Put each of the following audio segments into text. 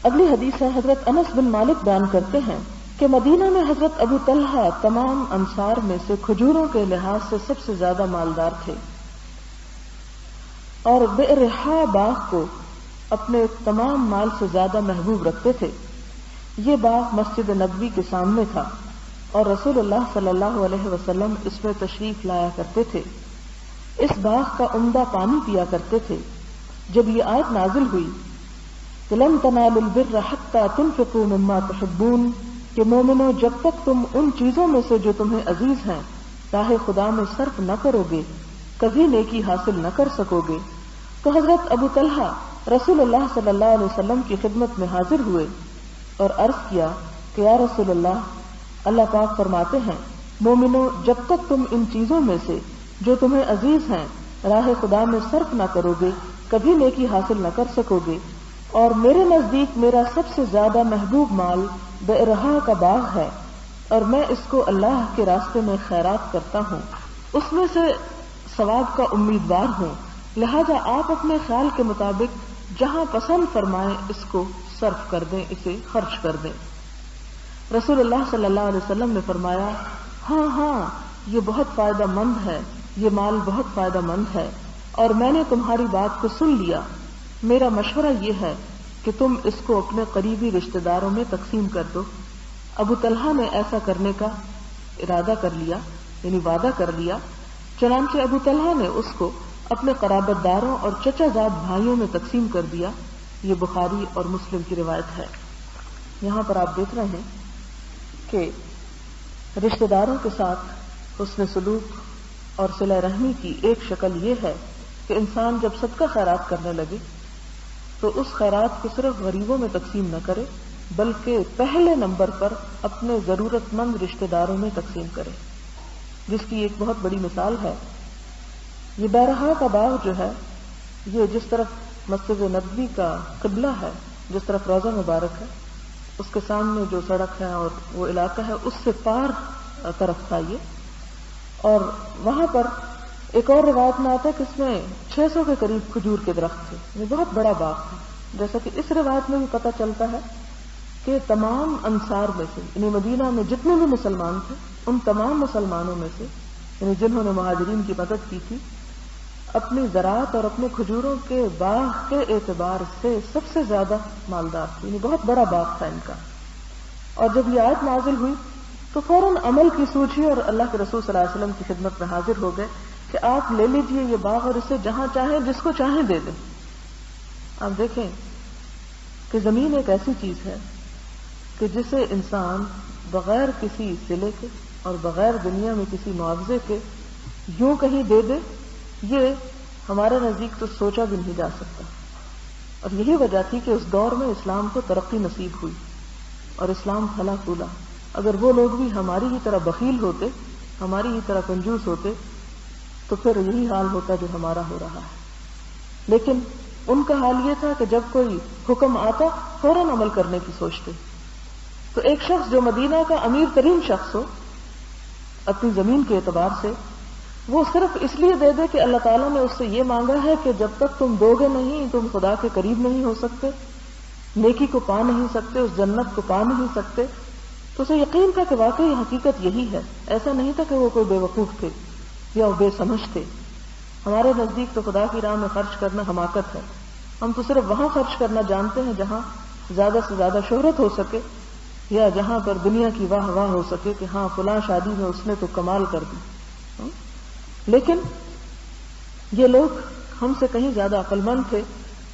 اگلی حدیث ہے، حضرت انس بن مالک بیان کرتے ہیں کہ مدینہ میں حضرت ابو طلحہ تمام انصار میں سے کھجوروں کے لحاظ سے سب سے زیادہ مالدار تھے اور بئرحا باغ کو اپنے تمام مال سے زیادہ محبوب رکھتے تھے۔ یہ باغ مسجد نبوی کے سامنے تھا اور رسول اللہ صلی اللہ علیہ وسلم اس میں تشریف لایا کرتے تھے۔ اس باغ کا عمدہ پانی پیا کرتے تھے۔ جب یہ آیت نازل ہوئی کہ لن تنالوا البر حتى تنفقوا مما تحبون، کہ مومنو جب تک تم ان چیزوں میں سے جو تمہیں عزیز ہیں راہ خدا میں صرف نہ کرو گے کبھی نیکی حاصل نہ کر سکو گے، تو حضرت ابو طلحہ رسول اللہ صلی اللہ علیہ وسلم کی خدمت میں حاضر ہوئے اور عرض کیا کہ یا رسول اللہ پاک فرماتے ہیں مومنو جب تک تم ان چیزوں میں سے جو تمہیں عزیز ہیں راہ خدا میں صرف نہ کرو گے کبھی نیکی حاصل نہ کر سکو گے، اور میرے نزدیک میرا سب سے زیادہ محبوب مال بئرحا کا باغ ہے اور میں اس کو اللہ کے راستے میں خیرات کرتا ہوں، اس میں سے ثواب کا امیدوار ہوں، لہذا آپ اپنے خیال کے مطابق جہاں پسند فرمائیں اس کو صرف کر دیں، اسے خرچ کر دیں۔ رسول اللہ صلی اللہ علیہ وسلم نے فرمایا ہاں یہ بہت فائدہ مند ہے، یہ مال بہت فائدہ مند ہے اور میں نے تمہاری بات کو سن لیا، میرا مشورہ یہ ہے کہ تم اس کو اپنے قریبی رشتہ داروں میں تقسیم کر دو۔ ابو طلحہ نے ایسا کرنے کا ارادہ کر لیا، یعنی وعدہ کر لیا، چنانچہ ابو طلحہ نے اس کو اپنے قرابت داروں اور چچا زاد بھائیوں میں تقسیم کر دیا۔ یہ بخاری اور مسلم کی روایت ہے۔ یہاں پر آپ دیکھ رہے ہیں کہ رشتہ داروں کے ساتھ حسن سلوک اور صلہ رحمی کی ایک شکل یہ ہے کہ انسان جب صدقہ خیرات کرنے لگے تو اس خیرات کو صرف غریبوں میں تقسیم نہ کرے بلکہ پہلے نمبر پر اپنے ضرورت مند رشتہ داروں میں تقسیم کرے، جس کی ایک بہت بڑی مثال ہے یہ بئرحا کا باغ جو ہے، یہ جس طرف مسجد نبوی کا قبلہ ہے، جس طرف روضہ مبارک ہے، اس کے سامنے جو سڑک ہے اور وہ علاقہ ہے اس سے پار طرف تھا یہ، اور وہاں پر ایک اور روایت میں آتا ہے کہ اس میں 600 کے قریب کھجور کے درخت تھے، یہ بہت بڑا باغ تھا۔ جیسا کہ اس روایت میں بھی پتہ چلتا ہے کہ تمام انصار میں سے، یعنی مدینہ میں جتنے بھی مسلمان تھے ان تمام مسلمانوں میں سے، یعنی جنہوں نے مہاجرین کی مدد کی تھی، اپنی زراعت اور اپنے کھجوروں کے باغ کے اعتبار سے سب سے زیادہ مالدار تھے، یعنی بہت بڑا باغ تھا ان کا۔ اور جب یہ آیت نازل ہوئی تو فوراً عمل کی سوچی اور اللہ کے رسول صلی اللہ علیہ وسلم کی خدمت میں حاضر ہو گئے کہ آپ لے لیجئے یہ باغ اور اسے جہاں چاہیں جس کو چاہیں دے دیں۔ آپ دیکھیں کہ زمین ایک ایسی چیز ہے کہ جسے انسان بغیر کسی صلے کے اور بغیر دنیا میں کسی معاوضے کے یوں کہیں دے دے، یہ ہمارے نزدیک تو سوچا بھی نہیں جا سکتا۔ اور یہی وجہ تھی کہ اس دور میں اسلام کو ترقی نصیب ہوئی اور اسلام پھلا پھولا۔ اگر وہ لوگ بھی ہماری ہی طرح بخیل ہوتے، ہماری ہی طرح کنجوس ہوتے تو پھر یہی حال ہوتا جو ہمارا ہو رہا ہے۔ لیکن ان کا حال یہ تھا کہ جب کوئی حکم آتا فوراً عمل کرنے کی سوچتے۔ تو ایک شخص جو مدینہ کا امیر ترین شخص ہو اپنی زمین کے اعتبار سے، وہ صرف اس لیے دے دے کہ اللہ تعالیٰ نے اس سے یہ مانگا ہے کہ جب تک تم دو گے نہیں تم خدا کے قریب نہیں ہو سکتے، نیکی کو پا نہیں سکتے، اس جنت کو پا نہیں سکتے، تو اسے یقین تھا کہ واقعی حقیقت یہی ہے۔ ایسا نہیں تھا کہ وہ کوئی بے وقوف تھے یا وہ بے سمجھ تھے۔ ہمارے نزدیک تو خدا کی راہ میں خرچ کرنا حماقت ہے، ہم تو صرف وہاں خرچ کرنا جانتے ہیں جہاں زیادہ سے زیادہ شہرت ہو سکے یا جہاں پر دنیا کی واہ واہ ہو سکے کہ ہاں فلاں شادی میں اس نے تو کمال کر دی۔ لیکن یہ لوگ ہم سے کہیں زیادہ عقل مند تھے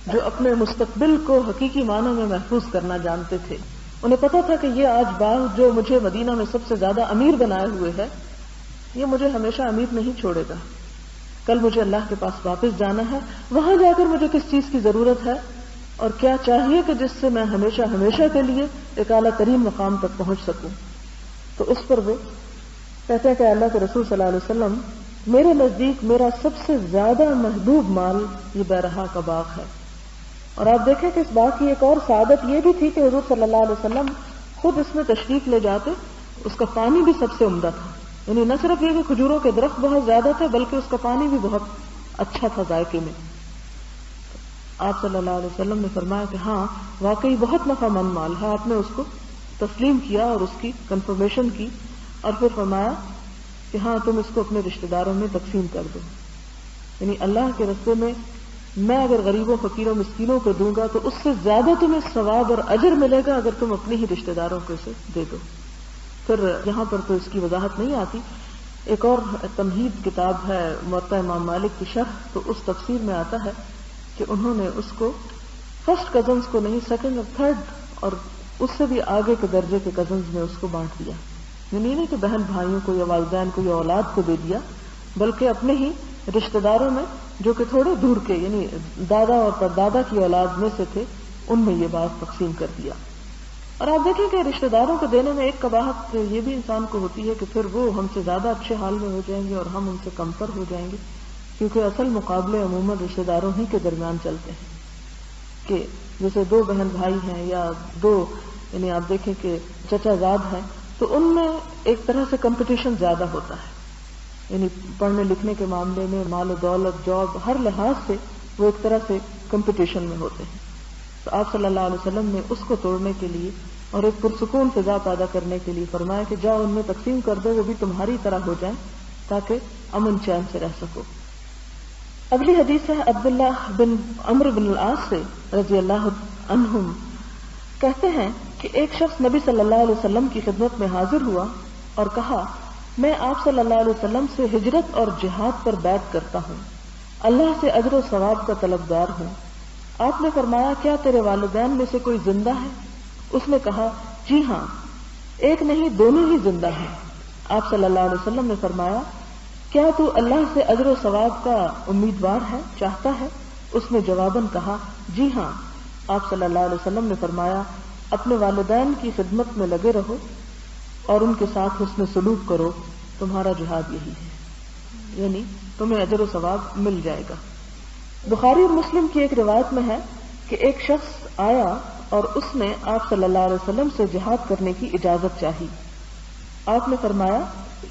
جو اپنے مستقبل کو حقیقی معنوں میں محفوظ کرنا جانتے تھے۔ انہیں پتا تھا کہ یہ آج باغ جو مجھے مدینہ میں سب سے زیادہ امیر بنائے ہوئے ہے، یہ مجھے ہمیشہ امیر نہیں چھوڑے گا، کل مجھے اللہ کے پاس واپس جانا ہے، وہاں جا کر مجھے کس چیز کی ضرورت ہے اور کیا چاہیے کہ جس سے میں ہمیشہ ہمیشہ کے لیے ایک اعلیٰ ترین مقام تک پہنچ سکوں۔ تو اس پر وہ کہتے ہیں کہ اللہ کے رسول صلی اللہ علیہ وسلم میرے نزدیک میرا سب سے زیادہ محبوب مال یہ بئرحا کا باغ ہے۔ اور آپ دیکھیں کہ اس باغ کی ایک اور سعادت یہ بھی تھی کہ حضور صلی اللہ علیہ وسلم خود اس میں تشریف لے جاتے، اس کا پانی بھی سب سے عمدہ تھا، یعنی نہ صرف یہ کہ کھجوروں کے درخت بہت زیادہ تھے بلکہ اس کا پانی بھی بہت اچھا تھا ذائقے میں۔ آپ صلی اللہ علیہ وسلم نے فرمایا کہ ہاں واقعی بہت نفع مند مال ہے. آپ نے اس کو تسلیم کیا اور اس کی کنفرمیشن کی اور پھر فرمایا کہ ہاں تم اس کو اپنے رشتہ داروں میں تقسیم کر دو. یعنی اللہ کے راستے میں اگر غریبوں فقیروں مسکینوں کو دوں گا تو اس سے زیادہ تمہیں ثواب اور اجر ملے گا اگر تم اپنے ہی رشتہ داروں کو اسے دے دو. پھر یہاں پر تو اس کی وضاحت نہیں آتی. ایک اور تمہید کتاب ہے موطا امام مالک کی شرح, تو اس تفسیر میں آتا ہے کہ انہوں نے اس کو فرسٹ کزنز کو نہیں, سیکنڈ اور تھرڈ اور اس سے بھی آگے کے درجے کے کزنز میں اس کو بانٹ دیا. یعنی نہیں کہ بہن بھائیوں کو یا والدین کو یا اولاد کو دے دیا, بلکہ اپنے ہی رشتہ داروں میں جو کہ تھوڑے دور کے یعنی دادا اور پردادا کی اولاد میں سے تھے ان میں یہ بات تقسیم کر دیا. اور آپ دیکھیں کہ رشتہ داروں کو دینے میں ایک قباحت یہ بھی انسان کو ہوتی ہے کہ پھر وہ ہم سے زیادہ اچھے حال میں ہو جائیں گے اور ہم ان سے کمتر ہو جائیں گے, کیونکہ اصل مقابلے عموماً رشتہ داروں ہی کے درمیان چلتے ہیں. کہ جیسے دو بہن بھائی ہیں یا دو یعنی آپ دیکھیں کہ چچا زاد ہیں تو ان میں ایک طرح سے کمپٹیشن زیادہ ہوتا ہے. یعنی پڑھنے لکھنے کے معاملے میں, مال و دولت, جاب, ہر لحاظ سے وہ ایک طرح سے کمپٹیشن میں ہوتے ہیں. تو آپ صلی اللہ علیہ وسلم نے اس کو توڑنے کے لیے اور ایک پرسکون فضا پیدا کرنے کے لیے فرمایا کہ جاؤ ان میں تقسیم کر دو, وہ بھی تمہاری طرح ہو جائیں تاکہ امن چین سے رہ سکو. اگلی حدیث ہے عبداللہ بن عمرو بن العاص سے رضی اللہ عنہم کہتے ہیں کہ ایک شخص نبی صلی اللہ علیہ وسلم کی خدمت میں حاضر ہوا اور کہا, میں آپ صلی اللہ علیہ وسلم سے ہجرت اور جہاد پر بیعت کرتا ہوں, اللہ سے اجر و ثواب کا طلبگار ہوں. آپ نے فرمایا, کیا تیرے والدین میں سے کوئی زندہ ہے؟ اس نے کہا, جی ہاں, ایک نہیں دونوں ہی زندہ ہیں. آپ صلی اللہ علیہ وسلم نے فرمایا, کیا تو اللہ سے اجر و ثواب کا امیدوار ہے, چاہتا ہے؟ اس نے جواباً کہا, جی ہاں. آپ صلی اللہ علیہ وسلم نے فرمایا, اپنے والدین کی خدمت میں لگے رہو اور ان کے ساتھ حسن سلوک کرو, تمہارا جہاد یہی ہے. یعنی تمہیں اجر و ثواب مل جائے گا. بخاری اور مسلم کی ایک روایت میں ہے کہ ایک شخص آیا اور اس نے آپ صلی اللہ علیہ وسلم سے جہاد کرنے کی اجازت چاہی. آپ نے فرمایا,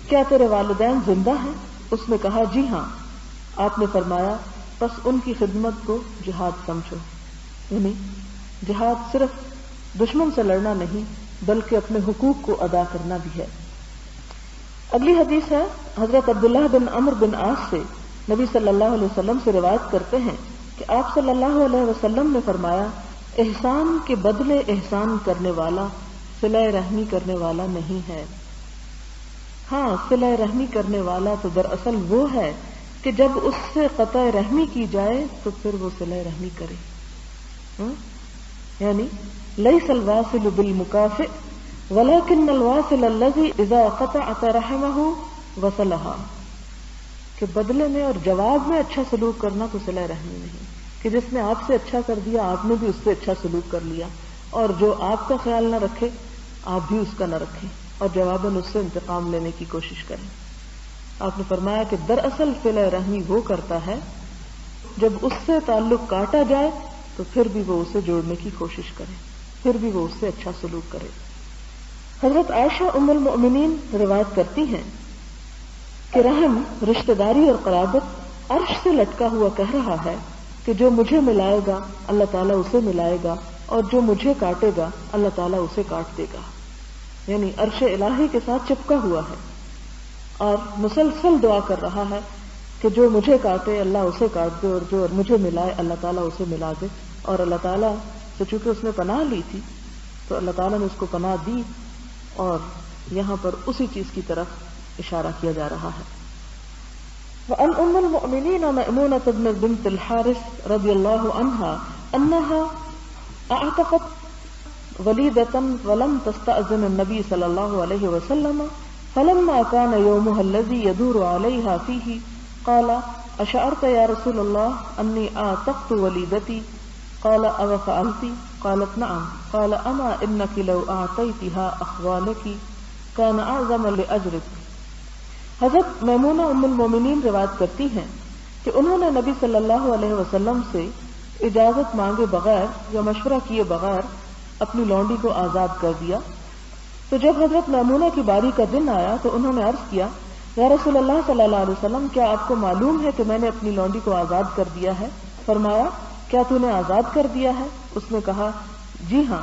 کیا تیرے والدین زندہ ہیں؟ اس نے کہا, جی ہاں. آپ نے فرمایا, بس ان کی خدمت کو جہاد سمجھو. یعنی جہاد صرف دشمن سے لڑنا نہیں بلکہ اپنے حقوق کو ادا کرنا بھی ہے. اگلی حدیث ہے حضرت عبداللہ بن عمرو بن عاص سے, نبی صلی اللہ علیہ وسلم سے روایت کرتے ہیں کہ آپ صلی اللہ علیہ وسلم نے فرمایا, احسان کے بدلے احسان کرنے والا صلہ رحمی کرنے والا نہیں ہے. ہاں, صلہ رحمی کرنے والا تو دراصل وہ ہے کہ جب اس سے قطع رحمی کی جائے تو پھر وہ صلہ رحمی کرے. یعنی لیس الواصل بالمکافئ ولكن الواصل الذي اذا قطعت رحمه وصلها, کہ بدلے میں اور جواب میں اچھا سلوک کرنا تو صلہ رحمی نہیں, کہ جس نے آپ سے اچھا کر دیا آپ نے بھی اس سے اچھا سلوک کر لیا, اور جو آپ کا خیال نہ رکھے آپ بھی اس کا نہ رکھیں اور جواباً اس سے انتقام لینے کی کوشش کریں. آپ نے فرمایا کہ دراصل صلہ رحمی وہ کرتا ہے جب اس سے تعلق کاٹا جائے تو پھر بھی وہ اسے جوڑنے کی کوشش کرے, پھر بھی وہ اس سے اچھا سلوک کرے. حضرت عائشہ ام المؤمنین روایت کرتی ہیں کہ رحم, رشتہ داری اور قرابت عرش سے لٹکا ہوا کہہ رہا ہے کہ جو مجھے ملائے گا اللہ تعالیٰ اسے ملائے گا, اور جو مجھے کاٹے گا اللہ تعالیٰ اسے کاٹ دے گا. یعنی عرش الہی کے ساتھ چپکا ہوا ہے اور مسلسل دعا کر رہا ہے کہ جو مجھے کاٹے اللہ اسے کاٹ دے, اور جو مجھے ملائے اللہ تعالیٰ اسے ملا دے. اور اللہ تعالیٰ سے چونکہ اس نے پناہ لی تھی تو اللہ تعالیٰ نے اس کو پناہ دی, اور یہاں پر اسی چیز کی طرف اشارہ کیا جا رہا ہے. وعن ام المؤمنین مأمونة بنت الحارث رضی اللہ عنہا انها اعتقت ولیدة ولم تستأذن النبی صلی اللہ علیہ وسلم فلما كان يومها الذي يدور عليها فيه قال اشعرت يا رسول الله اني اعتقت وليدتي قال او فعلت قالت نعم قال اما انك لو اعطيتها اخوالك كان اعظم لاجرك. حضرت میمونہ ام المومنین روایت کرتی ہیں کہ انہوں نے نبی صلی اللہ علیہ وسلم سے اجازت مانگے بغیر یا مشورہ کیے بغیر اپنی لونڈی کو آزاد کر دیا. تو جب حضرت میمونہ کی باری کا دن آیا تو انہوں نے عرض کیا, یا رسول اللہ صلی اللہ علیہ وسلم, کیا آپ کو معلوم ہے کہ میں نے اپنی لونڈی کو آزاد کر دیا ہے؟ فرمایا, کیا تو نے آزاد کر دیا ہے؟ اس نے کہا جی ہاں۔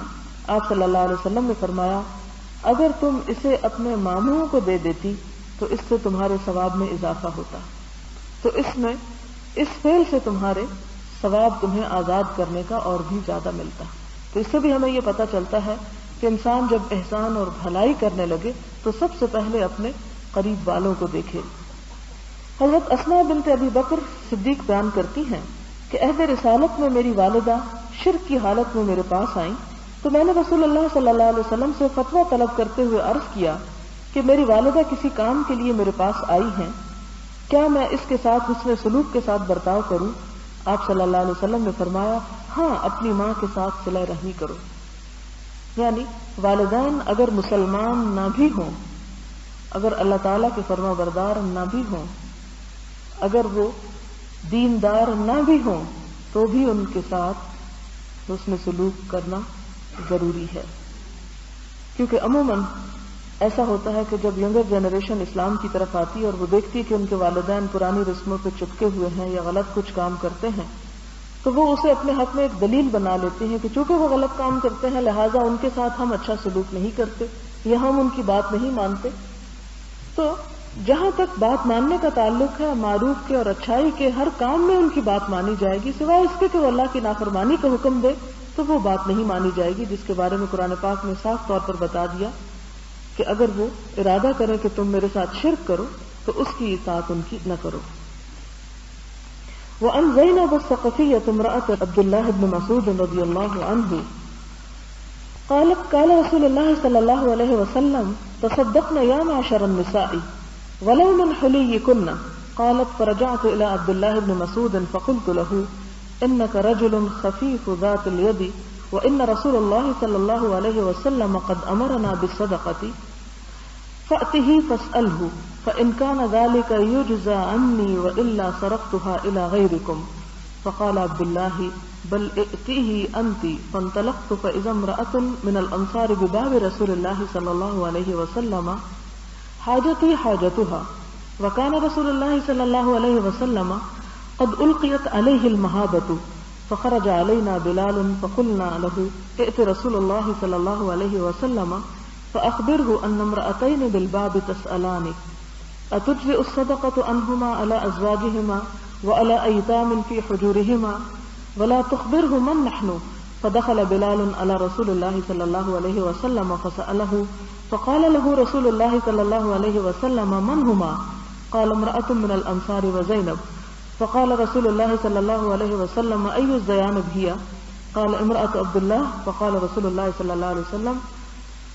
آپ صلی اللہ علیہ وسلم نے فرمایا اگر تم اسے اپنے ماموں کو دے دیتی تو اس سے تمہارے ثواب میں اضافہ ہوتا، تو اس فعل سے تمہارے ثواب تمہیں آزاد کرنے کا اور بھی زیادہ ملتا۔ تو اس سے بھی ہمیں یہ پتہ چلتا ہے کہ انسان جب احسان اور بھلائی کرنے لگے تو سب سے پہلے اپنے قریب والوں کو دیکھے۔ حضرت اسماء بنت ابی بکر صدیق بیان کرتی ہیں کہ عہد رسالت میں میری والدہ شرک کی حالت میں میرے پاس آئیں تو میں نے رسول اللہ صلی اللہ علیہ وسلم سے فتویٰ طلب کرتے ہوئے عرض کیا کہ میری والدہ کسی کام کے لیے میرے پاس آئی ہیں، کیا میں اس کے ساتھ حسن سلوک کے ساتھ برتاؤ کروں؟ آپ صلی اللہ علیہ وسلم نے فرمایا ہاں، اپنی ماں کے ساتھ صلہ رحمی کرو۔ یعنی والدین اگر مسلمان نہ بھی ہوں، اگر اللہ تعالیٰ کے فرما بردار نہ بھی ہوں، اگر وہ دیندار نہ بھی ہوں، تو بھی ان کے ساتھ حسن سلوک کرنا ضروری ہے، کیونکہ عموماً ایسا ہوتا ہے کہ جب ینگر جنریشن اسلام کی طرف آتی ہے اور وہ دیکھتی ہے کہ ان کے والدین پرانی رسموں پہ چپکے ہوئے ہیں یا غلط کچھ کام کرتے ہیں، تو وہ اسے اپنے حق میں ایک دلیل بنا لیتے ہیں کہ چونکہ وہ غلط کام کرتے ہیں لہٰذا ان کے ساتھ ہم اچھا سلوک نہیں کرتے یا ہم ان کی بات نہیں مانتے۔ تو جہاں تک بات ماننے کا تعلق ہے، معروف کے اور اچھائی کے ہر کام میں ان کی بات مانی جائے گی، سوائے اس کے کہ وہ اللہ کی نافرمانی کا حکم دے تو وہ بات نہیں مانی جائے گی، جس کے بارے میں قرآن پاک نے صاف طور پر بتا دیا کہ اگر وہ ارادہ کریں کہ تم میرے ساتھ شرک کرو تو اس کی اطاعت ان کی نہ کرو۔ وعن زینب الثقفیۃ امرأۃ عبد اللہ بن مسعود رضی اللہ عنہ قالت قال رسول اللہ صلی اللہ علیہ وسلم تصدقن یا معشر النساء ولو من حلیکن قالت فرجعت الى عبد اللہ بن مسعود فقلت له انك رجل خفيف ذات اليد وان رسول الله صلى الله عليه وسلم قد امرنا بالصدقه فأته فاسأله فإن كان ذلك يجزى عني وإلا صرفتها إلى غيركم فقال عبد الله بل ائتيه أنت فانطلقت فإذا امرأة من الأنصار بباب رسول الله صلى الله عليه وسلم حاجتي حاجتها وكان رسول الله صلى الله عليه وسلم قد ألقيت عليه المهابة فخرج علينا بلال فقلنا له ائت رسول الله صلى الله عليه وسلم فأخبره أن امرأتين بالباب تسألان أتجزئ الصدقة عنهما على أزواجهما وعلى أيتام في حجورهما ولا تخبره من نحن فدخل بلال على رسول الله صلى الله عليه وسلم فسأله فقال له رسول الله صلى الله عليه وسلم من هما قال امرأة من الأنصار وزينب فقال رسول الله صلى الله عليه وسلم أي الزيانب هي قال امرأة عبد الله فقال رسول الله صلى الله عليه وسلم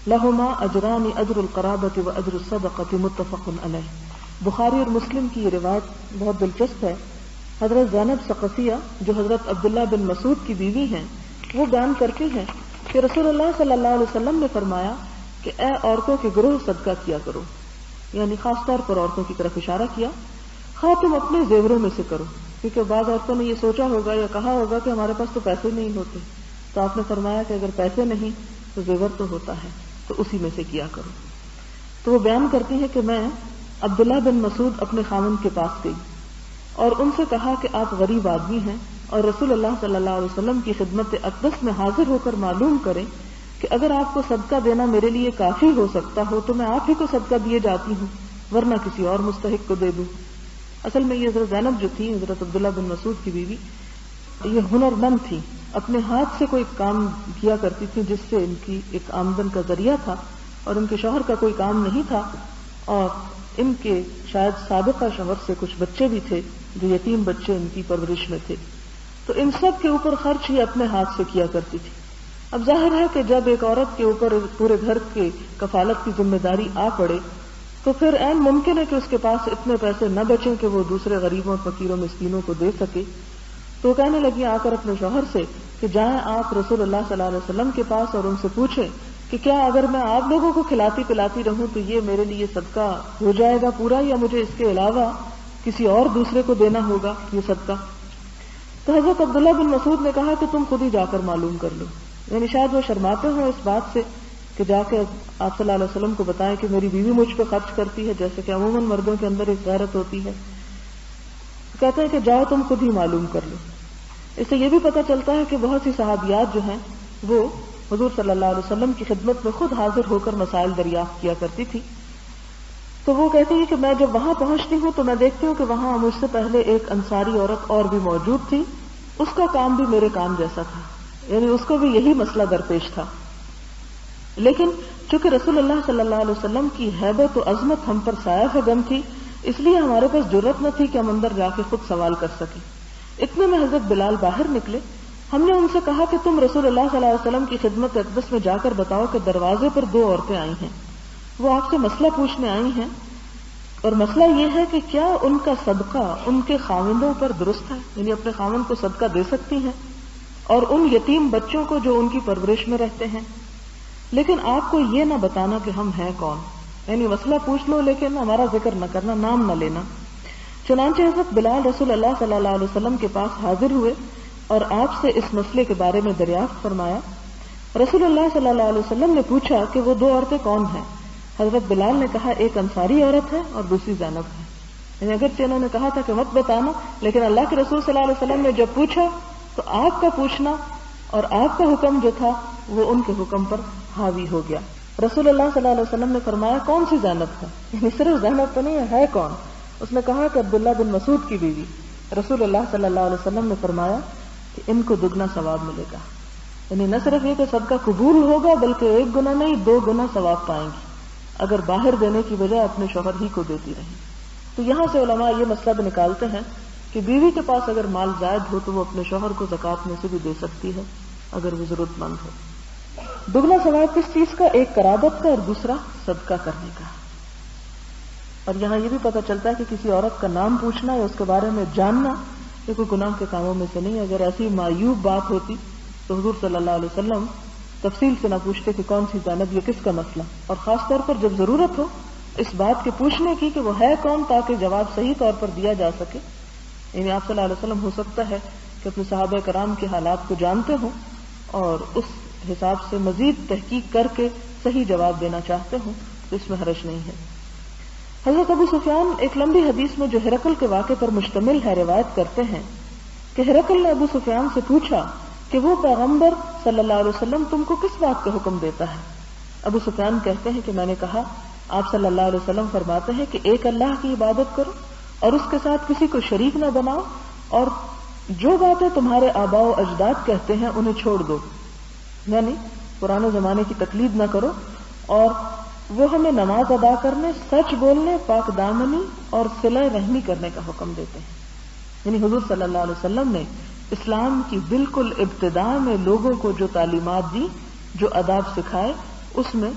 لہما اجران اجر القرابۃ و اجر الصدقۃ متفق علیہ۔ بخاری اور مسلم کی یہ روایت بہت دلچسپ ہے۔ حضرت زینب ثقفیہ جو حضرت عبداللہ بن مسعود کی بیوی ہیں، وہ بیان کرتی ہیں کہ رسول اللہ صلی اللہ علیہ وسلم نے فرمایا کہ اے عورتوں کے گروہ صدقہ کیا کرو، یعنی خاص طور پر عورتوں کی طرف اشارہ کیا، خواہ تم اپنے زیوروں میں سے کرو، کیونکہ بعض عورتوں نے یہ سوچا ہوگا یا کہا ہوگا کہ ہمارے پاس تو پیسے نہیں ہوتے، تو آپ نے فرمایا کہ اگر پیسے نہیں تو زیور تو ہوتا ہے، تو اسی میں سے کیا کرو۔ تو وہ بیان کرتی ہے کہ میں عبداللہ بن مسعود اپنے خاوند کے پاس گئی اور ان سے کہا کہ آپ غریب آدمی ہیں اور رسول اللہ صلی اللہ علیہ وسلم کی خدمت اقدس میں حاضر ہو کر معلوم کریں کہ اگر آپ کو صدقہ دینا میرے لیے کافی ہو سکتا ہو تو میں آپ ہی کو صدقہ دیے جاتی ہوں، ورنہ کسی اور مستحق کو دے دوں۔ اصل میں یہ حضرت زینب جو تھی، حضرت عبداللہ بن مسعود کی بیوی، یہ ہنر مند تھی، اپنے ہاتھ سے کوئی کام کیا کرتی تھی جس سے ان کی ایک آمدن کا ذریعہ تھا، اور ان کے شوہر کا کوئی کام نہیں تھا، اور ان کے شاید سابقہ شوہر سے کچھ بچے بھی تھے جو یتیم بچے ان کی پرورش میں تھے، تو ان سب کے اوپر خرچ ہی اپنے ہاتھ سے کیا کرتی تھی۔ اب ظاہر ہے کہ جب ایک عورت کے اوپر پورے گھر کے کفالت کی ذمہ داری آ پڑے تو پھر عین ممکن ہے کہ اس کے پاس اتنے پیسے نہ بچیں کہ وہ دوسرے غریبوں فقیروں مسکینوں کو دے سکے۔ تو کہنے لگی آ کر اپنے شوہر سے کہ جائیں آپ رسول اللہ صلی اللہ علیہ وسلم کے پاس اور ان سے پوچھیں کہ کیا اگر میں آپ لوگوں کو کھلاتی پلاتی رہوں تو یہ میرے لیے صدقہ ہو جائے گا پورا، یا مجھے اس کے علاوہ کسی اور دوسرے کو دینا ہوگا یہ صدقہ؟ تو حضرت عبداللہ بن مسعود نے کہا کہ تم خود ہی جا کر معلوم کر لو، یعنی شاید وہ شرماتے ہوں اس بات سے کہ جا کے آپ صلی اللہ علیہ وسلم کو بتائیں کہ میری بیوی مجھ پہ خرچ کرتی ہے، جیسے کہ عموماً مردوں کے اندر ایک غیرت ہوتی ہے۔ کہتے ہیں کہ جاؤ تم خود ہی معلوم کر لو۔ اس سے یہ بھی پتہ چلتا ہے کہ بہت سی صحابیات جو ہیں وہ حضور صلی اللہ علیہ وسلم کی خدمت میں خود حاضر ہو کر مسائل دریافت کیا کرتی تھی. تو وہ کہتی ہے کہ میں جب وہاں پہنچتی ہوں تو میں دیکھتی ہوں کہ وہاں مجھ سے پہلے ایک انصاری عورت اور بھی موجود تھی. اس کا کام بھی میرے کام جیسا تھا، یعنی اس کو بھی یہی مسئلہ درپیش تھا. لیکن چونکہ رسول اللہ صلی اللہ علیہ وسلم کی ہیبت و عظمت ہم پر سایہ فگن تھی، اس لیے ہمارے پاس جرت نہ تھی کہ ہم اندر جا کے خود سوال کر سکیں. اتنے میں حضرت بلال باہر نکلے. ہم نے ان سے کہا کہ تم رسول اللہ صلی اللہ علیہ وسلم کی خدمت اقدس میں جا کر بتاؤ کہ دروازے پر 2 عورتیں آئی ہیں، وہ آپ سے مسئلہ پوچھنے آئی ہیں، اور مسئلہ یہ ہے کہ کیا ان کا صدقہ ان کے خاوندوں پر درست ہے، یعنی اپنے خاوند کو صدقہ دے سکتی ہیں، اور ان یتیم بچوں کو جو ان کی پرورش میں رہتے ہیں. لیکن آپ کو یہ نہ بتانا کہ ہم ہیں کون، یعنی مسئلہ پوچھ لو لیکن ہمارا ذکر نہ کرنا، نام نہ لینا. چنانچہ حضرت بلال رسول اللہ صلی اللہ علیہ وسلم کے پاس حاضر ہوئے اور آپ سے اس مسئلے کے بارے میں دریافت فرمایا. رسول اللہ صلی اللہ علیہ وسلم نے پوچھا کہ وہ 2 عورتیں کون ہیں. حضرت بلال نے کہا ایک انصاری عورت ہے اور دوسری زینب ہے. یعنی اگرچہ انہوں نے کہا تھا کہ مت بتانا، لیکن اللہ کے رسول صلی اللہ علیہ وسلم نے جب پوچھا تو آپ کا پوچھنا اور آپ کا حکم جو تھا وہ ان کے حکم پر حاوی ہو گیا. رسول اللہ صلی اللہ علیہ وسلم نے فرمایا کون سی زینب ہے، یعنی صرف زینب تو نہیں ہے کون. اس نے کہا کہ عبداللہ بن مسعود کی بیوی. رسول اللہ صلی اللہ علیہ وسلم نے فرمایا کہ ان کو دگنا ثواب ملے گا، یعنی نہ صرف یہ کہ صدقہ قبول ہوگا بلکہ 1 گنا نہیں 2 گنا ثواب پائیں گی اگر باہر دینے کی بجائے اپنے شوہر ہی کو دیتی رہیں. تو یہاں سے علماء یہ مسئلہ بھی نکالتے ہیں کہ بیوی کے پاس اگر مال زائد ہو تو وہ اپنے شوہر کو زکوٰۃ میں سے بھی دے سکتی ہے اگر وہ ضرورت مند ہو. دگنا ثواب کس چیز کا؟ ایک قرابت کا اور دوسرا صدقہ کرنے کا. اور یہاں یہ بھی پتہ چلتا ہے کہ کسی عورت کا نام پوچھنا یا اس کے بارے میں جاننا یہ کوئی گناہ کے کاموں میں سے نہیں. اگر ایسی معیوب بات ہوتی تو حضور صلی اللہ علیہ وسلم تفصیل سے نہ پوچھتے کہ کون سی زینب، یہ کس کا مسئلہ، اور خاص طور پر جب ضرورت ہو اس بات کے پوچھنے کی کہ وہ ہے کون تاکہ جواب صحیح طور پر دیا جا سکے. یعنی آپ صلی اللہ علیہ وسلم ہو سکتا ہے کہ اپنے صحابہ کرام کے حالات کو جانتے ہوں اور اس حساب سے مزید تحقیق کر کے صحیح جواب دینا چاہتے ہوں، تو اس میں حرج نہیں ہے. حضرت ابو سفیان ایک لمبی حدیث میں جو ہرقل کے واقعے پر مشتمل ہے روایت کرتے ہیں کہ ہرقل نے ابو سفیان سے پوچھا کہ وہ پیغمبر صلی اللہ علیہ وسلم تم کو کس بات کا حکم دیتا ہے. ابو سفیان کہتے ہیں کہ میں نے کہا آپ صلی اللہ علیہ وسلم فرماتے ہیں کہ ایک اللہ کی عبادت کرو اور اس کے ساتھ کسی کو شریک نہ بناؤ، اور جو باتیں تمہارے آباء و اجداد کہتے ہیں انہیں چھوڑ دو، یعنی پرانے زمانے کی تقلید نہ کرو، اور وہ ہمیں نماز ادا کرنے، سچ بولنے، پاک دامنی اور صلہ رحمی کرنے کا حکم دیتے ہیں. یعنی حضور صلی اللہ علیہ وسلم نے اسلام کی بالکل ابتدا میں لوگوں کو جو تعلیمات دی، جو آداب سکھائے، اس میں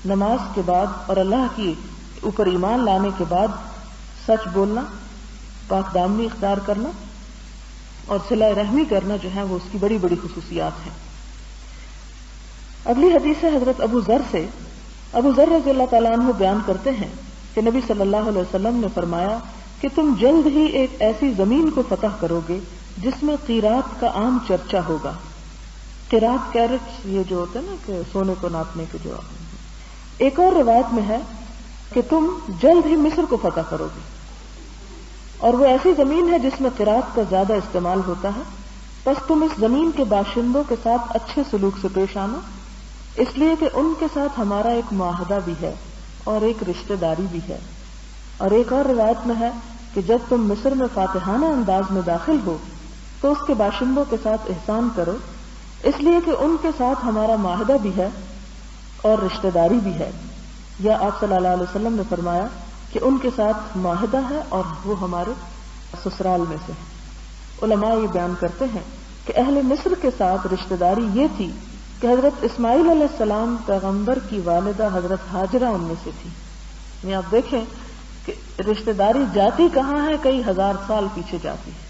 نماز کے بعد اور اللہ کی اوپر ایمان لانے کے بعد سچ بولنا، پاک دامنی اختیار کرنا اور صلہ رحمی کرنا جو ہے وہ اس کی بڑی بڑی خصوصیات ہیں. اگلی حدیث ہے حضرت ابو ذر سے. ابو ذر رضی اللہ تعالیٰ عنہ بیان کرتے ہیں کہ نبی صلی اللہ علیہ وسلم نے فرمایا کہ تم جلد ہی ایک ایسی زمین کو فتح کرو گے جس میں قیرات کا عام چرچا ہوگا. قیرات کیرٹس یہ جو ہوتے ہیں نا کہ سونے کو ناپنے کے جو. ایک اور روایت میں ہے کہ تم جلد ہی مصر کو فتح کرو گے اور وہ ایسی زمین ہے جس میں قیرات کا زیادہ استعمال ہوتا ہے، بس تم اس زمین کے باشندوں کے ساتھ اچھے سلوک سے پیش آنا، اس لیے کہ ان کے ساتھ ہمارا ایک معاہدہ بھی ہے اور ایک رشتہ داری بھی ہے. اور ایک اور روایت میں ہے کہ جب تم مصر میں فاتحانہ انداز میں داخل ہو تو اس کے باشندوں کے ساتھ احسان کرو، اس لیے کہ ان کے ساتھ ہمارا معاہدہ بھی ہے اور رشتہ داری بھی ہے. یا آپ صلی اللہ علیہ وسلم نے فرمایا کہ ان کے ساتھ معاہدہ ہے اور وہ ہمارے سسرال میں سے. علماء یہ بیان کرتے ہیں کہ اہل مصر کے ساتھ رشتہ داری یہ تھی کہ حضرت اسماعیل علیہ السلام پیغمبر کی والدہ حضرت ہاجرہ ان میں سے تھی. یعنی آپ دیکھیں کہ رشتہ داری جاتی کہاں ہے، کئی ہزار سال پیچھے جاتی ہے.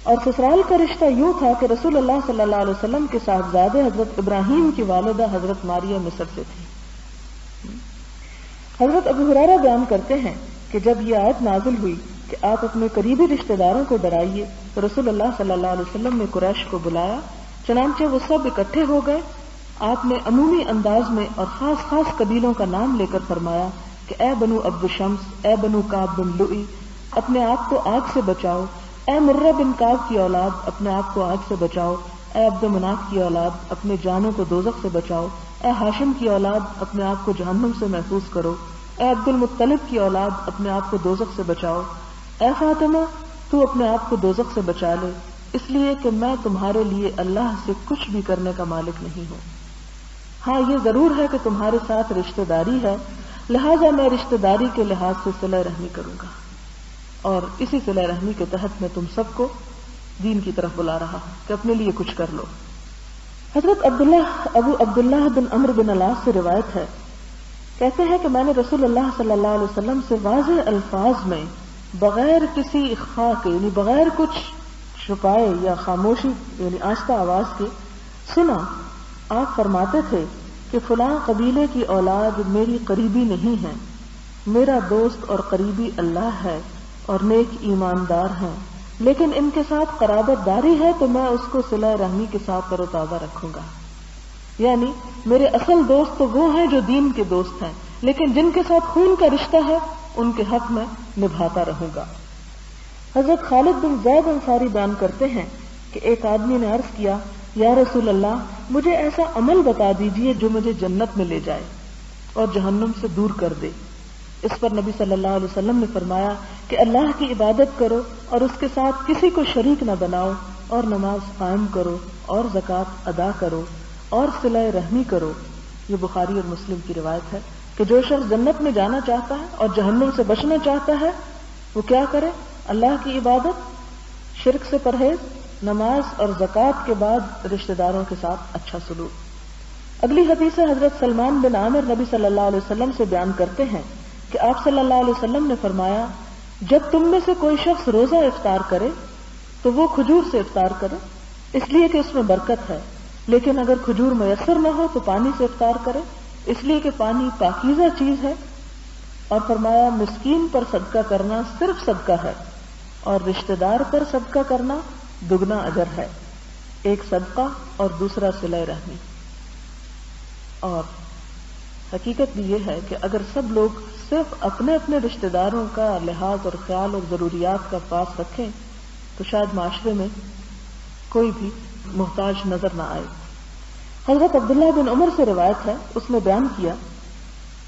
اور سسرال کا رشتہ یوں تھا کہ رسول اللہ صلی اللہ علیہ وسلم کے صاحبزادے حضرت ابراہیم کی والدہ حضرت ماریہ مصر سے تھی. حضرت ابو ہریرہ بیان کرتے ہیں کہ جب یہ آیت نازل ہوئی کہ آپ اپنے قریبی رشتہ داروں کو ڈرائیے تو رسول اللہ صلی اللہ علیہ وسلم نے قریش کو بلایا، چنانچہ وہ سب اکٹھے ہو گئے. آپ نے عمومی انداز میں اور خاص خاص قبیلوں کا نام لے کر فرمایا کہ اے بنو عبد شمس، اے بنو کعب بن لؤی، اپنے آپ کو آگ سے بچاؤ، اے مرہ بن کعب کی اولاد اپنے آپ کو آگ سے بچاؤ، اے عبد مناف کی اولاد اپنے جانوں کو دوزخ سے بچاؤ، اے ہاشم کی اولاد اپنے آپ کو جہنم سے محفوظ کرو، اے عبد المطلب کی اولاد اپنے آپ کو دوزخ سے بچاؤ، اے فاطمہ تو اپنے آپ کو دوزخ سے بچا لے، اس لیے کہ میں تمہارے لیے اللہ سے کچھ بھی کرنے کا مالک نہیں ہوں۔ ہاں یہ ضرور ہے کہ تمہارے ساتھ رشتہ داری ہے، لہذا میں رشتہ داری کے لحاظ سے صلہ رحمی کروں گا، اور اسی صلہ رحمی کے تحت میں تم سب کو دین کی طرف بلا رہا ہوں کہ اپنے لیے کچھ کر لو۔ حضرت ابو عبداللہ بن عمرو بن العاص سے روایت ہے، کہتے ہیں کہ میں نے رسول اللہ صلی اللہ علیہ وسلم سے واضح الفاظ میں بغیر کسی اخفاء کے، یعنی بغیر کچھ چھپائے یا خاموشی یعنی آہستہ آواز کے سنا، آپ فرماتے تھے کہ فلاں قبیلے کی اولاد میری قریبی نہیں ہے، میرا دوست اور قریبی اللہ ہے اور نیک ایماندار ہیں، لیکن ان کے ساتھ قرابت داری ہے تو میں اس کو صلہ رحمی کے ساتھ تر و تازہ رکھوں گا۔ یعنی میرے اصل دوست تو وہ ہیں جو دین کے دوست ہیں، لیکن جن کے ساتھ خون کا رشتہ ہے ان کے حق میں نبھاتا رہوں گا۔ حضرت خالد بن زید انصاری بیان کرتے ہیں کہ ایک آدمی نے عرض کیا، یا رسول اللہ مجھے ایسا عمل بتا دیجئے جو مجھے جنت میں لے جائے اور جہنم سے دور کر دے۔ اس پر نبی صلی اللہ علیہ وسلم نے فرمایا کہ اللہ کی عبادت کرو اور اس کے ساتھ کسی کو شریک نہ بناؤ، اور نماز قائم کرو اور زکوٰۃ ادا کرو اور صلہ رحمی کرو۔ یہ بخاری اور مسلم کی روایت ہے کہ جو شخص جنت میں جانا چاہتا ہے اور جہنم سے بچنا چاہتا ہے وہ کیا کرے؟ اللہ کی عبادت، شرک سے پرہیز، نماز اور زکوٰۃ کے بعد رشتہ داروں کے ساتھ اچھا سلوک۔ اگلی حدیث حضرت سلمان بن عامر نبی صلی اللہ علیہ وسلم سے بیان کرتے ہیں کہ آپ صلی اللہ علیہ وسلم نے فرمایا، جب تم میں سے کوئی شخص روزہ افطار کرے تو وہ کھجور سے افطار کرے، اس لیے کہ اس میں برکت ہے، لیکن اگر کھجور میسر نہ ہو تو پانی سے افطار کرے، اس لیے کہ پانی پاکیزہ چیز ہے، اور فرمایا مسکین پر صدقہ کرنا صرف صدقہ ہے اور رشتہ دار پر صدقہ کرنا دگنا اجر ہے، ایک صدقہ اور دوسرا صلہ رحمی۔ اور حقیقت بھی یہ ہے کہ اگر سب لوگ صرف اپنے اپنے رشتہ داروں کا لحاظ اور خیال اور ضروریات کا پاس رکھیں تو شاید معاشرے میں کوئی بھی محتاج نظر نہ آئے۔ حضرت عبداللہ بن عمر سے روایت ہے، اس نے بیان کیا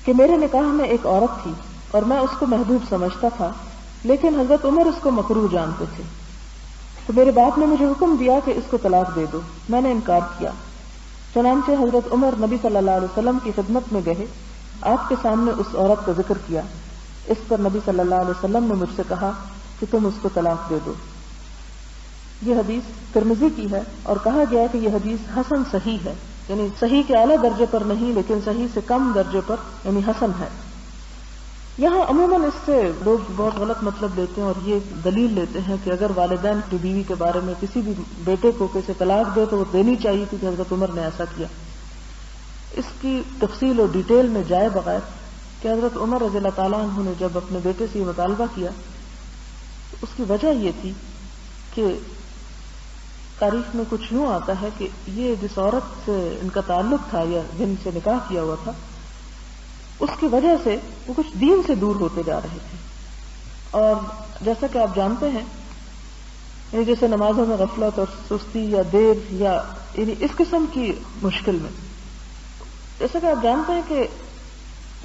کہ میرے نکاح میں ایک عورت تھی اور میں اس کو محبوب سمجھتا تھا، لیکن حضرت عمر اس کو مکروہ جانتے تھے، تو میرے باپ نے مجھے حکم دیا کہ اس کو طلاق دے دو۔ میں نے انکار کیا، چنانچہ حضرت عمر نبی صلی اللہ علیہ وسلم کی خدمت میں گئے، آپ کے سامنے اس عورت کا ذکر کیا۔ اس پر نبی صلی اللہ علیہ وسلم نے مجھ سے کہا کہ تم اس کو طلاق دے دو۔ یہ حدیث ترمذی کی ہے اور کہا گیا کہ یہ حدیث حسن صحیح ہے، یعنی صحیح کے اعلیٰ درجے پر نہیں لیکن صحیح سے کم درجے پر یعنی حسن ہے۔ یہاں عموماً اس سے لوگ بہت غلط مطلب لیتے ہیں اور یہ دلیل لیتے ہیں کہ اگر والدین کی بیوی کے بارے میں کسی بھی بیٹے کو کسی طلاق دے تو وہ دینی چاہیے تھی کہ حضرت عمر نے ایسا کیا۔ اس کی تفصیل اور ڈیٹیل میں جائے بغیر کہ حضرت عمر رضی اللہ تعالیٰ عنہ نے جب اپنے بیٹے سے یہ مطالبہ کیا تو اس کی وجہ یہ تھی کہ تاریخ میں کچھ یوں آتا ہے کہ یہ جس عورت سے ان کا تعلق تھا یا جن سے نکاح کیا ہوا تھا اس کی وجہ سے وہ کچھ دین سے دور ہوتے جا رہے تھے، اور جیسا کہ آپ جانتے ہیں یعنی جیسے نمازوں میں غفلت اور سستی یا دیر یا یعنی اس قسم کی مشکل میں، جیسا کہ آپ جانتے ہیں کہ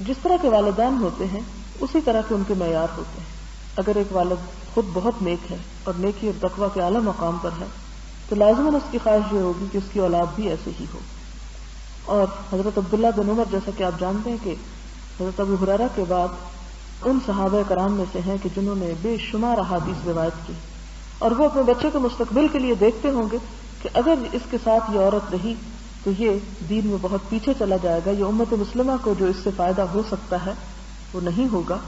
جس طرح کے والدین ہوتے ہیں اسی طرح کے ان کے معیار ہوتے ہیں۔ اگر ایک والد خود بہت نیک ہے اور نیکی اور تقوی کے اعلیٰ مقام پر ہے تو لازماً اس کی خواہش یہ ہوگی کہ اس کی اولاد بھی ایسے ہی ہو۔ اور حضرت عبداللہ بن عمر جیسا کہ آپ جانتے ہیں کہ حضرت ابو ہریرہ کے بعد ان صحابہ کرام میں سے ہیں کہ جنہوں نے بے شمار احادیث روایت کی، اور وہ اپنے بچے کے مستقبل کے لیے دیکھتے ہوں گے کہ اگر اس کے ساتھ یہ عورت رہی تو یہ دین میں بہت پیچھے چلا جائے گا، یہ امت مسلمہ کو جو اس سے فائدہ ہو سکتا ہے وہ نہیں ہوگا،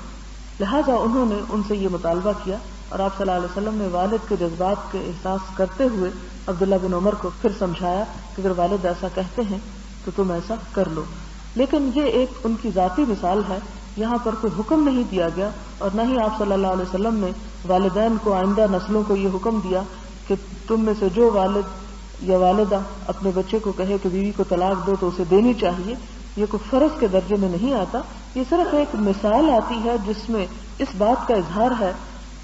لہذا انہوں نے ان سے یہ مطالبہ کیا، اور آپ صلی اللہ علیہ وسلم نے والد کے جذبات کے احساس کرتے ہوئے عبداللہ بن عمر کو پھر سمجھایا کہ اگر والد ایسا کہتے ہیں تو تم ایسا کر لو۔ لیکن یہ ایک ان کی ذاتی مثال ہے، یہاں پر کوئی حکم نہیں دیا گیا، اور نہ ہی آپ صلی اللہ علیہ وسلم نے والدین کو آئندہ نسلوں کو یہ حکم دیا کہ تم میں سے جو والد یا والدہ اپنے بچے کو کہے کہ بیوی کو طلاق دو تو اسے دینی چاہیے، یہ کوئی فرض کے درجے میں نہیں آتا، یہ صرف ایک مثال آتی ہے جس میں اس بات کا اظہار ہے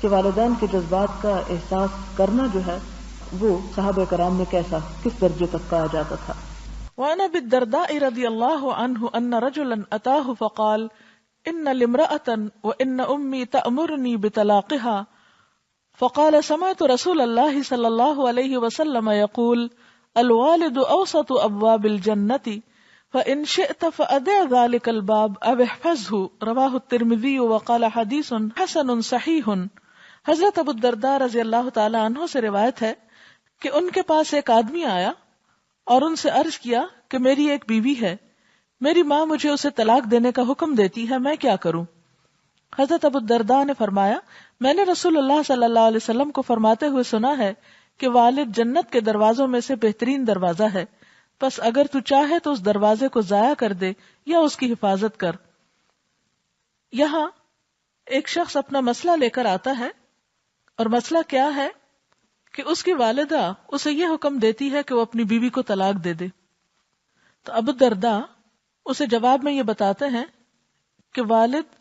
کہ والدین کے جذبات کا احساس کرنا جو ہے وہ صحابہ کرام میں کس درجے تک پایا جاتا تھا. وعن ابی الدرداء رضی اللہ عنہ ان رجلا اتاه فقال ان لامرأة وان امی تأمرنی بطلاقها فقال سمعت رسول اللہ صلی اللہ علیہ وسلم یقول الوالد اوسط ابواب الجنة فإن شئت فأدع ذلك الباب أو احفظه رواه الترمذي وقال حدیث حسن صحیح. حضرت ابو الدرداء رضی اللہ تعالی عنہ سے روایت ہے کہ ان کے پاس ایک آدمی آیا اور ان سے عرض کیا کہ میری ایک بیوی ہے، میری ماں مجھے اسے طلاق دینے کا حکم دیتی ہے، میں کیا کروں؟ حضرت ابو الدرداء نے فرمایا میں نے رسول اللہ صلی اللہ علیہ وسلم کو فرماتے ہوئے سنا ہے کہ والد جنت کے دروازوں میں سے بہترین دروازہ ہے، بس اگر تو چاہے تو اس دروازے کو ضائع کر دے یا اس کی حفاظت کر. یہاں ایک شخص اپنا مسئلہ لے کر آتا ہے اور مسئلہ کیا ہے کہ اس کی والدہ اسے یہ حکم دیتی ہے کہ وہ اپنی بیوی کو طلاق دے دے. تو ابو الدرداء اسے جواب میں یہ بتاتے ہیں کہ والد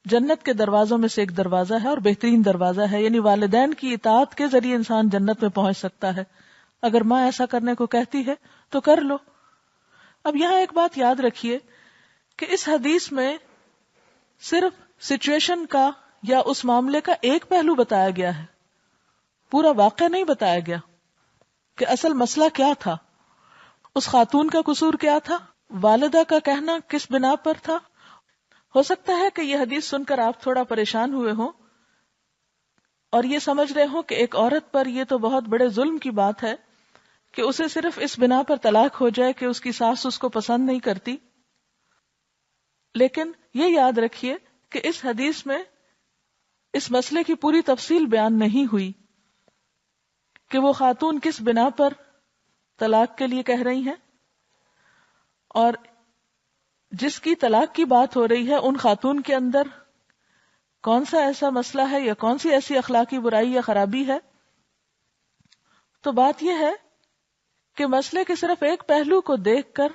جنت کے دروازوں میں سے ایک دروازہ ہے اور بہترین دروازہ ہے، یعنی والدین کی اطاعت کے ذریعے انسان جنت میں پہنچ سکتا ہے. اگر ماں ایسا کرنے کو کہتی ہے تو کر لو. اب یہاں ایک بات یاد رکھیے کہ اس حدیث میں صرف سچویشن کا یا اس معاملے کا ایک پہلو بتایا گیا ہے، پورا واقعہ نہیں بتایا گیا کہ اصل مسئلہ کیا تھا، اس خاتون کا قصور کیا تھا، والدہ کا کہنا کس بنا پر تھا. ہو سکتا ہے کہ یہ حدیث سن کر آپ تھوڑا پریشان ہوئے ہوں اور یہ سمجھ رہے ہوں کہ ایک عورت پر یہ تو بہت بڑے ظلم کی بات ہے کہ اسے صرف اس بنا پر طلاق ہو جائے کہ اس کی ساس اس کو پسند نہیں کرتی. لیکن یہ یاد رکھیے کہ اس حدیث میں اس مسئلے کی پوری تفصیل بیان نہیں ہوئی کہ وہ خاتون کس بنا پر طلاق کے لیے کہہ رہی ہیں، اور جس کی طلاق کی بات ہو رہی ہے ان خاتون کے اندر کون سا ایسا مسئلہ ہے یا کون سی ایسی اخلاقی برائی یا خرابی ہے. تو بات یہ ہے کہ مسئلے کے صرف ایک پہلو کو دیکھ کر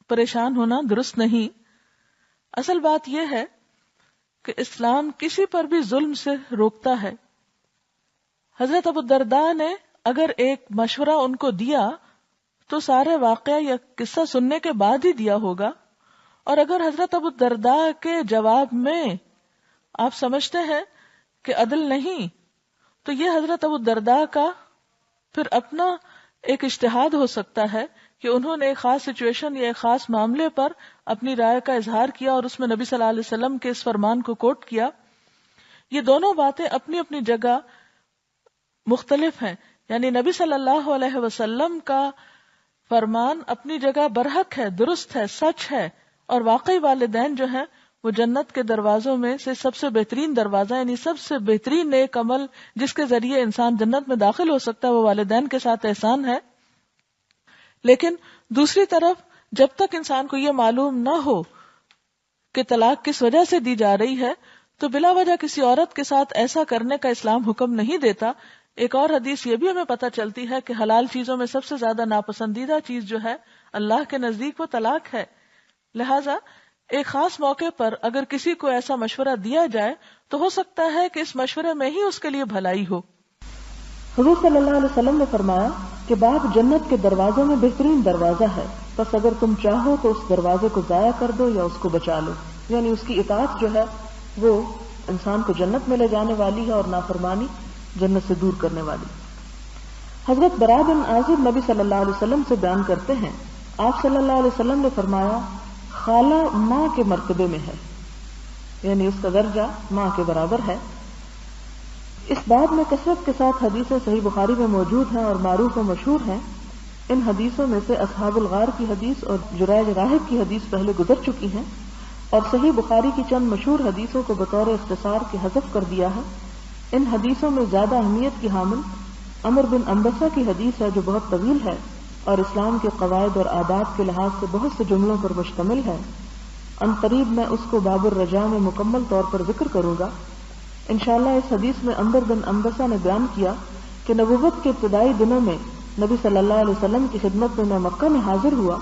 پریشان ہونا درست نہیں. اصل بات یہ ہے کہ اسلام کسی پر بھی ظلم سے روکتا ہے. حضرت ابو الدرداء نے اگر ایک مشورہ ان کو دیا تو سارے واقعہ یا قصہ سننے کے بعد ہی دیا ہوگا، اور اگر حضرت ابو الدرداء کے جواب میں آپ سمجھتے ہیں کہ عدل نہیں، تو یہ حضرت ابو الدرداء کا پھر اپنا ایک اجتہاد ہو سکتا ہے کہ انہوں نے ایک خاص سچویشن یا ایک خاص معاملے پر اپنی رائے کا اظہار کیا اور اس میں نبی صلی اللہ علیہ وسلم کے اس فرمان کو کوٹ کیا. یہ دونوں باتیں اپنی اپنی جگہ مختلف ہیں، یعنی نبی صلی اللہ علیہ وسلم کا فرمان اپنی جگہ برحق ہے، درست ہے، سچ ہے، اور واقعی والدین جو ہیں وہ جنت کے دروازوں میں سے سب سے بہترین دروازہ، یعنی سب سے بہترین نیک عمل جس کے ذریعے انسان جنت میں داخل ہو سکتا ہے وہ والدین کے ساتھ احسان ہے. لیکن دوسری طرف جب تک انسان کو یہ معلوم نہ ہو کہ طلاق کس وجہ سے دی جا رہی ہے تو بلا وجہ کسی عورت کے ساتھ ایسا کرنے کا اسلام حکم نہیں دیتا. ایک اور حدیث یہ بھی ہمیں پتہ چلتی ہے کہ حلال چیزوں میں سب سے زیادہ ناپسندیدہ چیز جو ہے اللہ کے نزدیک وہ طلاق ہے. لہٰذا ایک خاص موقع پر اگر کسی کو ایسا مشورہ دیا جائے تو ہو سکتا ہے کہ اس مشورے میں ہی اس کے لیے بھلائی ہو. حضور صلی اللہ علیہ وسلم نے فرمایا کہ باب جنت کے دروازوں میں بہترین دروازہ ہے، بس اگر تم چاہو تو اس دروازے کو ضائع کر دو یا اس کو بچا لو. یعنی اس کی اطاعت جو ہے وہ انسان کو جنت میں لے جانے والی ہے اور نافرمانی جنت سے دور کرنے والی. حضرت برا بن عازب نبی صلی اللہ علیہ وسلم سے بیان کرتے ہیں، آپ صلی اللہ علیہ وسلم نے فرمایا خالہ ماں کے مرتبے میں ہے، یعنی اس کا درجہ ماں کے برابر ہے. اس بات میں کثرت کے ساتھ حدیثیں صحیح بخاری میں موجود ہیں اور معروف و مشہور ہیں. ان حدیثوں میں سے اصحاب الغار کی حدیث اور جریج راہب کی حدیث پہلے گزر چکی ہیں، اور صحیح بخاری کی چند مشہور حدیثوں کو بطور اختصار کے حذف کر دیا ہے. ان حدیثوں میں زیادہ اہمیت کی حامل عمر بن انبسہ کی حدیث ہے جو بہت طویل ہے اور اسلام کے قواعد اور آداب کے لحاظ سے بہت سے جملوں پر مشتمل ہے. ان قریب میں اس کو باب الرجاء میں مکمل طور پر ذکر کروں گا. انشاءاللہ اس حدیث میں عمر بن انبسہ نے بیان کیا کہ نبوت کے ابتدائی دنوں میں نبی صلی اللہ علیہ وسلم کی خدمت میں مکہ میں حاضر ہوا.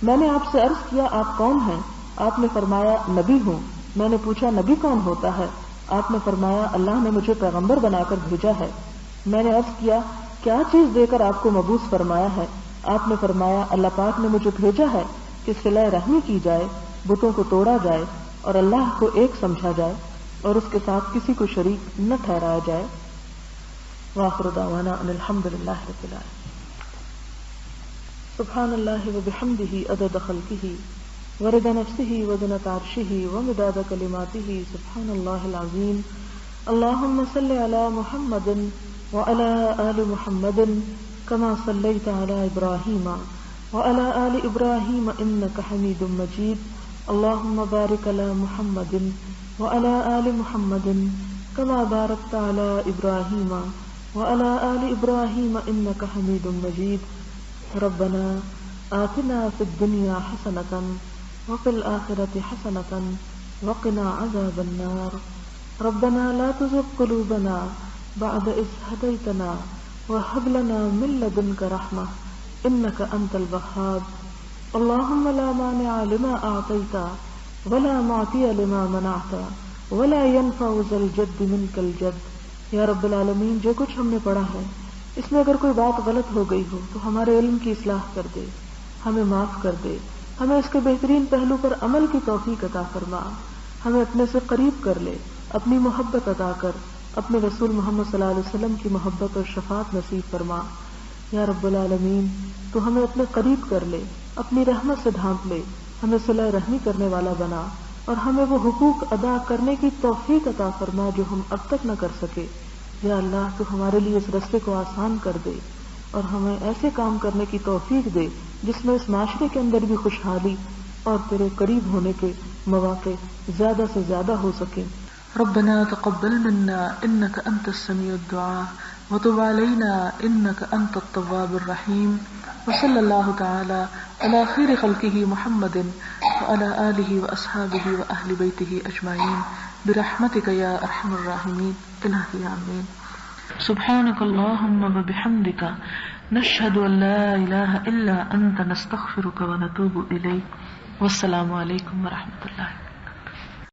میں نے آپ سے عرض کیا آپ کون ہیں؟ آپ نے فرمایا نبی ہوں. میں نے پوچھا نبی کون ہوتا ہے؟ آپ نے فرمایا اللہ نے مجھے پیغمبر بنا کر بھیجا ہے۔ میں نے عرض کیا کیا چیز دے کر آپ کو مبعوث فرمایا ہے؟ آپ نے فرمایا اللہ پاک نے مجھے بھیجا ہے کہ صلہ رحمی کی جائے، بتوں کو توڑا جائے اور اللہ کو ایک سمجھا جائے اور اس کے ساتھ کسی کو شریک نہ ٹھہرایا جائے۔ وآخر دعوانا ان الحمد للہ رب العالمین۔ سبحان اللہ وبحمدہ عدد خلقہ ورضا نفسہ وزنۃ عرشہ ومداد کلماتہ سبحان اللہ العظیم۔ اللہم صل علی محمد وعلى آل محمد كما صليت على إبراهيم وعلى آل إبراهيم إنك حميد مجيد۔ اللهم بارك على محمد وعلى آل محمد كما باركت على إبراهيم وعلى آل إبراهيم إنك حميد مجيد۔ ربنا آتنا في الدنيا حسنة وفي الآخرة حسنة وقنا عذاب النار۔ ربنا لا تزغ قلوبنا بعد إذ هديتنا وهب لنا من لدنك رحمة إنك أنت الوهاب۔ اللهم لا مانع لما أعطيت ولا معطي لما منعت ولا ينفع ذا الجد منك الجد۔ یا رب العالمین، جو کچھ ہم نے پڑھا ہے اس میں اگر کوئی بات غلط ہو گئی ہو تو ہمارے علم کی اصلاح کر دے، ہمیں معاف کر دے، ہمیں اس کے بہترین پہلو پر عمل کی توفیق عطا فرما، ہمیں اپنے سے قریب کر لے، اپنی محبت عطا کر، اپنے رسول محمد صلی اللہ علیہ وسلم کی محبت اور شفاعت نصیب فرما۔ یا رب العالمین، تو ہمیں اپنے قریب کر لے، اپنی رحمت سے ڈھانپ لے، ہمیں صلہ رحمی کرنے والا بنا اور ہمیں وہ حقوق ادا کرنے کی توفیق عطا فرما جو ہم اب تک نہ کر سکے۔ یا اللہ، تو ہمارے لیے اس رستے کو آسان کر دے اور ہمیں ایسے کام کرنے کی توفیق دے جس میں اس معاشرے کے اندر بھی خوشحالی اور تیرے قریب ہونے کے مواقع زیادہ سے زیادہ ہو سکیں۔ ربنا تقبل منا انك انت السميع الدعاء وتب علينا انك انت التواب الرحيم، وصلى الله تعالى على خير خلقه محمد وعلى آله وأصحابه وأهل بيته أجمعين برحمتك يا أرحم الراحمين إلهي آمين۔ سبحانك اللهم وبحمدك نشهد أن لا إله إلا أنت نستغفرك ونتوب إليك، والسلام عليكم ورحمة الله۔